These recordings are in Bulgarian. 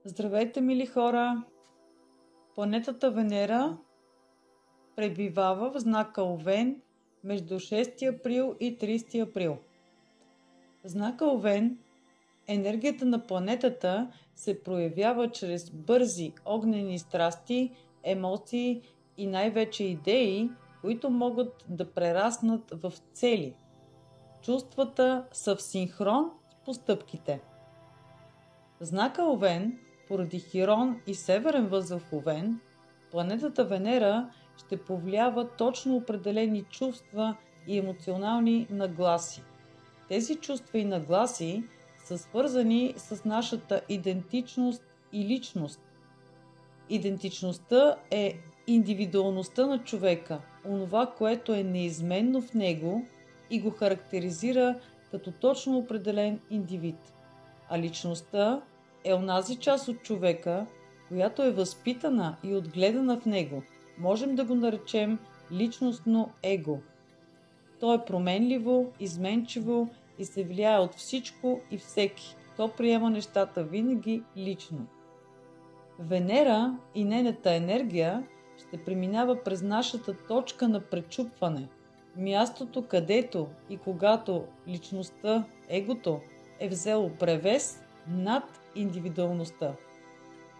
Здравейте, мили хора! Планетата Венера пребивава в знака Овен между 6 април и 30 април. В знака Овен енергията на планетата се проявява чрез бързи огнени страсти, емоции и най-вече идеи, които могат да прераснат в цели. Чувствата са в синхрон с постъпките. В знака Овен, поради Хирон и северен възел в Овен, планетата Венера ще повлиява точно определени чувства и емоционални нагласи. Тези чувства и нагласи са свързани с нашата идентичност и личност. Идентичността е индивидуалността на човека, онова, което е неизменно в него и го характеризира като точно определен индивид. А личността е онази част от човека, която е възпитана и отгледана в него. Можем да го наречем личностно его. То е променливо, изменчиво и се влияе от всичко и всеки. То приема нещата винаги лично. Венера и нейната енергия ще преминава през нашата точка на пречупване. Мястото, където и когато личността, егото, е взело превес над индивидуалността.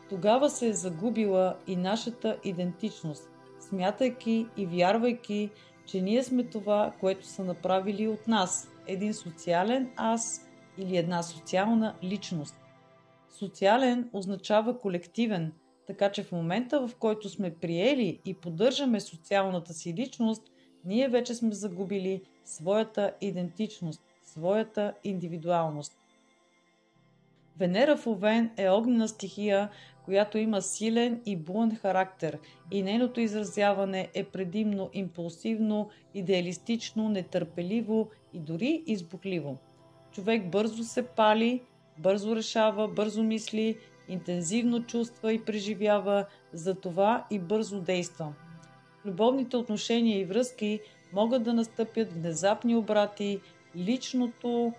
Тогава се е загубила и нашата идентичност, смятайки и вярвайки, че ние сме това, което са направили от нас, един социален аз или една социална личност. Социален означава колективен, така че в момента, в който сме приели и поддържаме социалната си личност, ние вече сме загубили своята идентичност, своята индивидуалност. Венера в Овен е огнена стихия, която има силен и буен характер и нейното изразяване е предимно импулсивно, идеалистично, нетърпеливо и дори избухливо. Човек бързо се пали, бързо решава, бързо мисли, интензивно чувства и преживява, затова и бързо действа. Любовните отношения и връзки могат да настъпят внезапни обрати, личното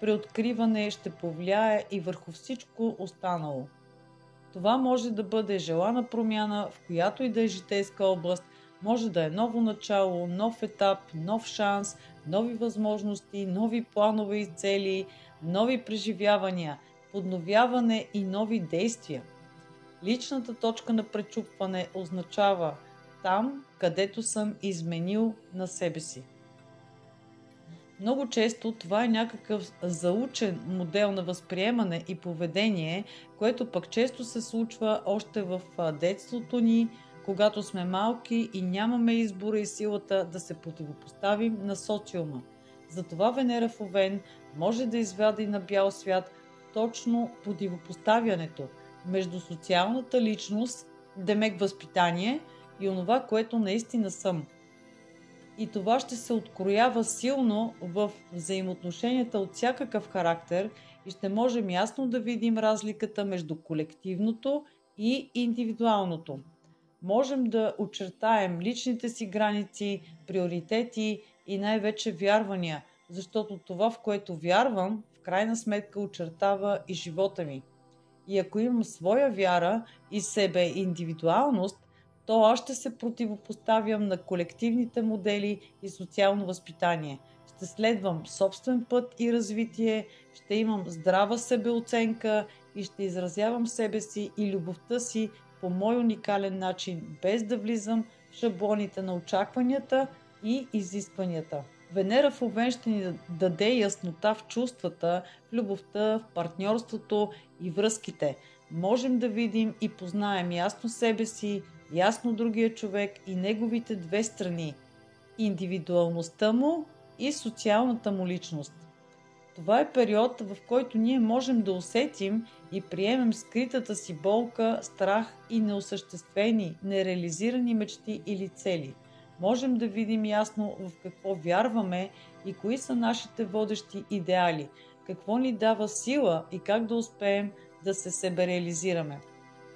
преоткриване ще повлияе и върху всичко останало. Това може да бъде желана промяна, в която и да е житейска област, може да е ново начало, нов етап, нов шанс, нови възможности, нови планове и цели, нови преживявания, подновяване и нови действия. Личната точка на пречупване означава там, където съм изменил на себе си. Много често това е някакъв заучен модел на възприемане и поведение, което пък често се случва още в детството ни, когато сме малки и нямаме избора и силата да се противопоставим на социума. Затова Венера в Овен може да извади на бял свят точно противопоставянето между социалната личност, демек възпитание, и онова, което наистина съм. И това ще се откроява силно в взаимоотношенията от всякакъв характер и ще можем ясно да видим разликата между колективното и индивидуалното. Можем да очертаем личните си граници, приоритети и най-вече вярвания, защото това, в което вярвам, в крайна сметка очертава и живота ми. И ако имам своя вяра и себе индивидуалност, то аз ще се противопоставям на колективните модели и социално възпитание. Ще следвам собствен път и развитие, ще имам здрава себеоценка и ще изразявам себе си и любовта си по мой уникален начин, без да влизам в шаблоните на очакванията и изискванията. Венера в Овен ще ни даде яснота в чувствата, в любовта, в партньорството и връзките. Можем да видим и познаем ясно себе си, ясно другия човек и неговите две страни – индивидуалността му и социалната му личност. Това е период, в който ние можем да усетим и приемем скритата си болка, страх и неосъществени, нереализирани мечти или цели. Можем да видим ясно в какво вярваме и кои са нашите водещи идеали, какво ни дава сила и как да успеем да се себереализираме.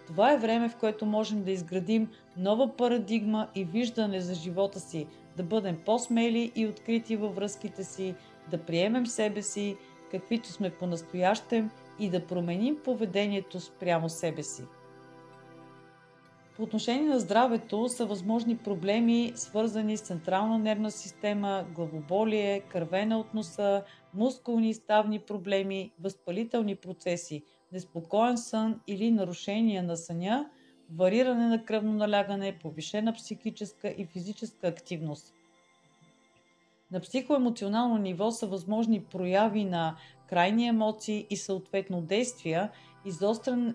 Това е време, в което можем да изградим нова парадигма и виждане за живота си, да бъдем по-смели и открити във връзките си, да приемем себе си, каквито сме по-настоящем и да променим поведението спрямо себе си. По отношение на здравето са възможни проблеми, свързани с централна нервна система, главоболие, кървена от носа, мускулни и ставни проблеми, възпалителни процеси, неспокоен сън или нарушения на съня, вариране на кръвно налягане, повишена психическа и физическа активност. На психоемоционално ниво са възможни прояви на крайни емоции и съответно действия,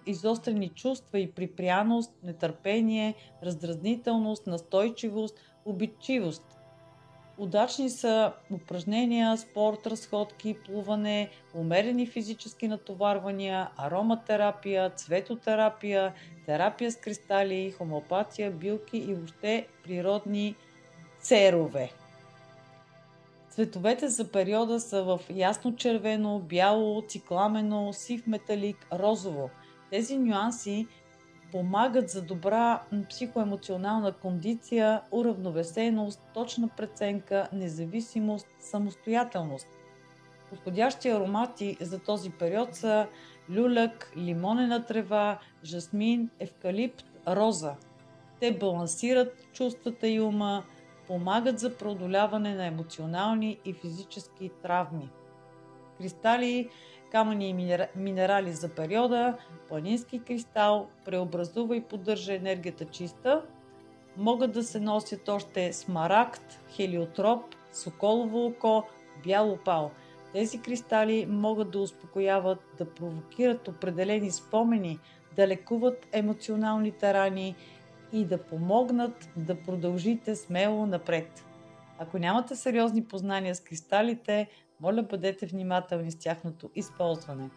изострени чувства и припряност, нетърпение, раздразнителност, настойчивост, обидчивост. Удачни са упражнения, спорт, разходки, плуване, умерени физически натоварвания, ароматерапия, цветотерапия, терапия с кристали, хомеопатия, билки и въобще природни церове. Цветовете за периода са в ясно червено, бяло, цикламено, сив металик, розово. Тези нюанси помагат за добра психоемоционална кондиция, уравновесеност, точна преценка, независимост, самостоятелност. Подходящи аромати за този период са люляк, лимонена трева, жасмин, евкалипт, роза. Те балансират чувствата и ума, помагат за преодоляване на емоционални и физически травми. Кристали, камъни и минерали за периода, планински кристал преобразува и поддържа енергията чиста. Могат да се носят още смарагд, хелиотроп, соколово око, бял опал. Тези кристали могат да успокояват, да провокират определени спомени, да лекуват емоционалните рани и да помогнат да продължите смело напред. Ако нямате сериозни познания с кристалите, моля бъдете внимателни с тяхното използване.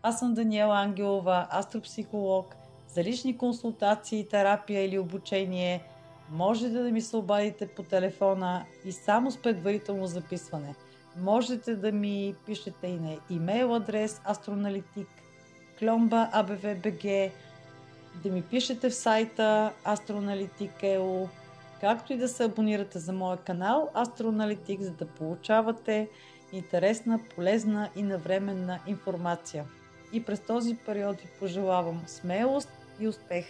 Аз съм Даниела Ангелова, астропсихолог. За лични консултации, терапия или обучение можете да ми се обадите по телефона и само с предварително записване. Можете да ми пишете и на имейл адрес astroanalytic@abv.bg, да ми пишете в сайта Astroanalytic.eu, както и да се абонирате за моя канал Astroanalytic, за да получавате интересна, полезна и навременна информация. И през този период ви пожелавам смелост и успех!